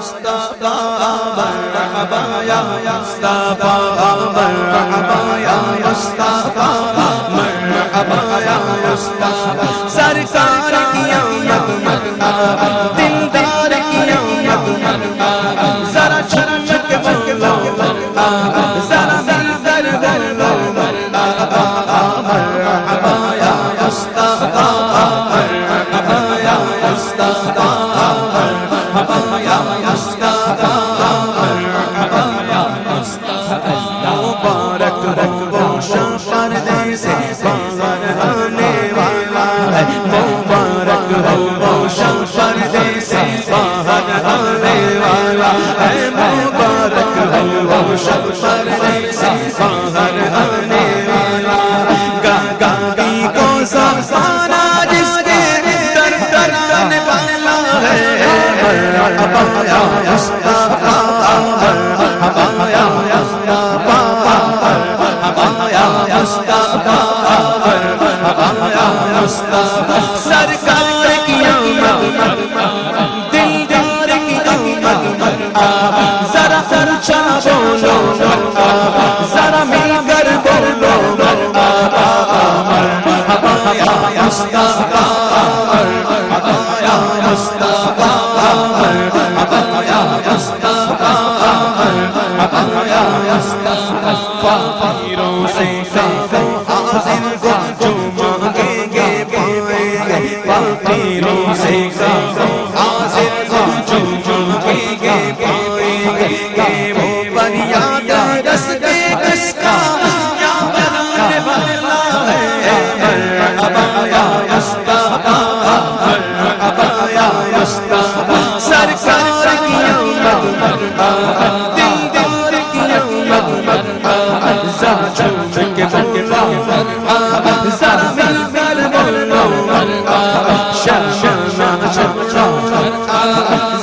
مصطفیٰ مرحبا یا مصطفیٰ مرحبا یا مصطفیٰ مرحبا یا مصطفیٰ سرکار کی آمد مرحبا دلدار کی آمد مرحبا ذرا جھوم کے بولو مرحبا ذرا مل کر بولو مرحبا مرحبا یا مصطفیٰ مرحبا یا مصطفیٰ مرحبا یا مصطفیٰ مرحبا یا مصطفیٰ مبارک ہو شاہ پردے سے باہر آنے والا ہے مبارک ہو شاہ پردے سے باہر آنے والا ہے مبارک ہو شاہ پردے سے باہر آنے والا گاگی کو زمانہ جس کے در در آنے والا ہے مرحبا یا مصطفیٰ مرحبا یا مصطفیٰ مرحبا یا مصطفیٰ مرحبا یا مصطفیٰ سرکار کی آمد دلدار کی آمد ذرا اونچا بولو ذرا مل کر بولو مرحبا یا مصطفیٰ مرحبا یا مصطفیٰ مرحبا یا مصطفیٰ مرحبا یا مصطفیٰ فقیروں سے کہو حاضر کو جو مانگیں گے پائیں گے فقیروں سے کہو حاضر کو جو مانگیں گے پائیں گے کہ وہ فریاد رس دے کس کا یا بنانے والا ہے مرحبا یا مصطفیٰ مرحبا یا مصطفیٰ سرکار کی آمد دلدار کی آمد ذرا جھوم کے بولو ذرا مل کر بولو شانا چھوڑو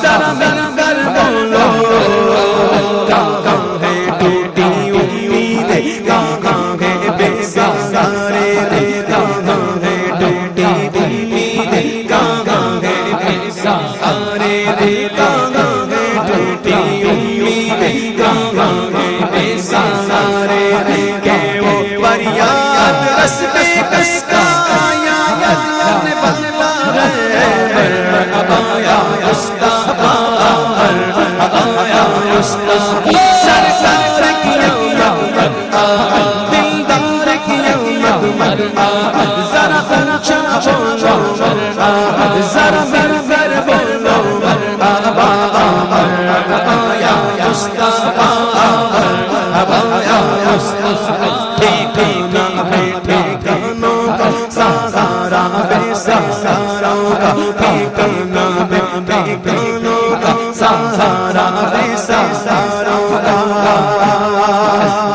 ذرا مل کر بولو کہاں ہے ٹوٹی امیدیں کہاں ہے بے سہارے کہاں ہے ٹوٹی امیدیں کہاں ہے بے سہارے کہاں ہے ٹوٹی امیدیں کہاں ہے بے سہارے کہ وہ فریاد رس بے کس کا یا بنانے والا ہے مرحبا یا مصطفیٰ مرحبا یا مصطفیٰ سرکار کی آمد دلدار کی آمد ذرا اونچا بولو ذرا مل کر بولو مرحبا مرحبا یا مصطفیٰ مرحبا یا مصطفیٰ ٹھیکانا ہے ٹھکانوں کا سہارا بے سہاروں کا ٹھیکانا ہے ٹھکانوں کا سہارا بے سہاروں کا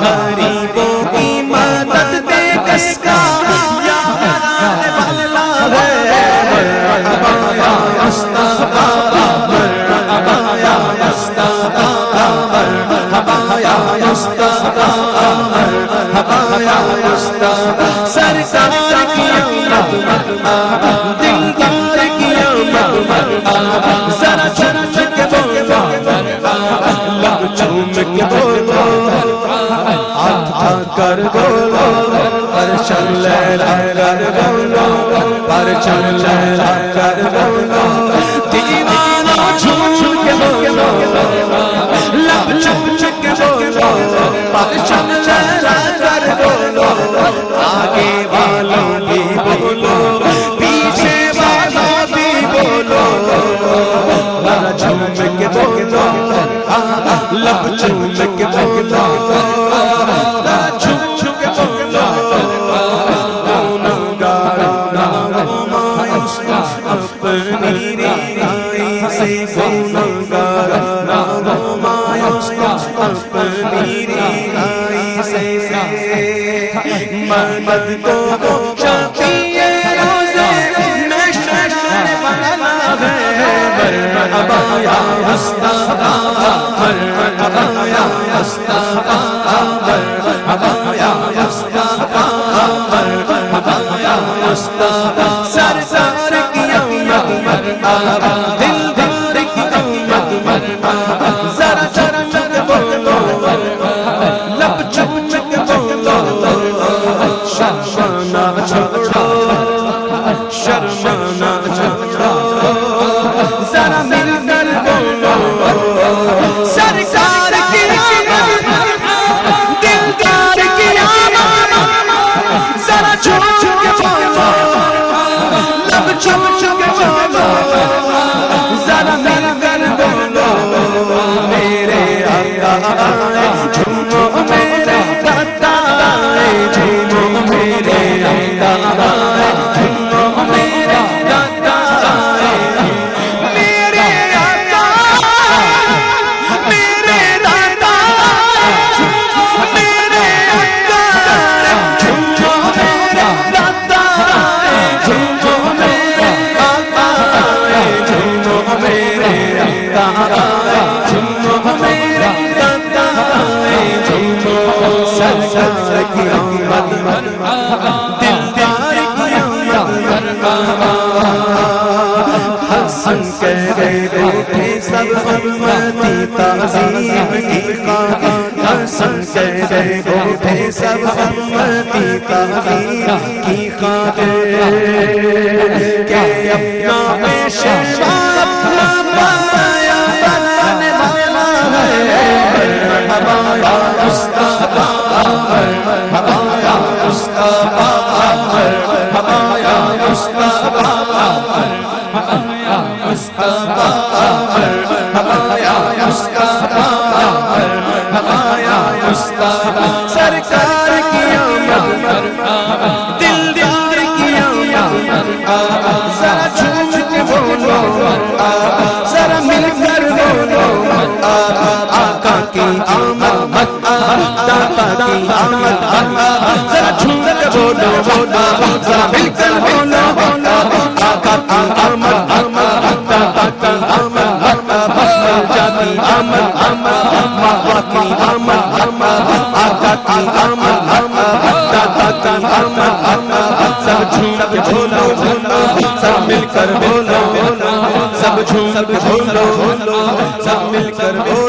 غریبوں کی مدد بے کس کا یا بنانے والا ہے مرحبا یا مصطفیٰ مرحبا یا مصطفیٰ مرحبا یا مصطفیٰ مرحبا یا مصطفیٰ سرکار کی آمد دلدار کی آمد ذرا جھوم کے بولو لب جھوم کے بولو ہاتھ کر بولو پرچم لہرا کر بولو پرچم لہرا کر بولو دیوانہ جھوم کے بولو لب جھوم کے بولو پرچم لہرا کر بولو آگے والوں بھی بولو پیچھے والوں بھی بولو ذرا جھوم کے بولو لب جھوم کے بولو ذرا جھوم کے بولو اپنی رہائی سے گناہگار مایوس اپنی رہائی سے مدد کو شفیع روزے میں شرنے والا ہے مرحبا یا مصطفیٰ مرحبا یا مصطفیٰ مرحبا یا مصطفیٰ مرحبا یا مصطفیٰ سرکار کی آمد دلدار کی آمد حسن کہہ اٹھے سب امتی تعظیم کی خاطر حسن کہہ اٹھے سب امتی تعظیم کی خاطر کہ اپنا پیشوا پایا بلن والا ہے ہمارا مصطفیٰ ہمارا مصطفیٰ ہمارا مصطفیٰ ہمارا مصطفیٰ ہمارا مصطفیٰ ہمارا مصطفیٰ سرکار کی آمد دل دار کی آمد ذرا جھوم کے بولو ذرا مل کر بولو آقا کی آمد داتا کی آمد ذرا جھوم کے بولو ذرا مل کر بولو آقا کی آمد داتا کی آمد جاتی آمد ماوا کی آمد آقا کی آمد داتا کی آمد سب جھوم کے بولو سب مل کر بولو سب جھوم کے بولو سب مل کر بولو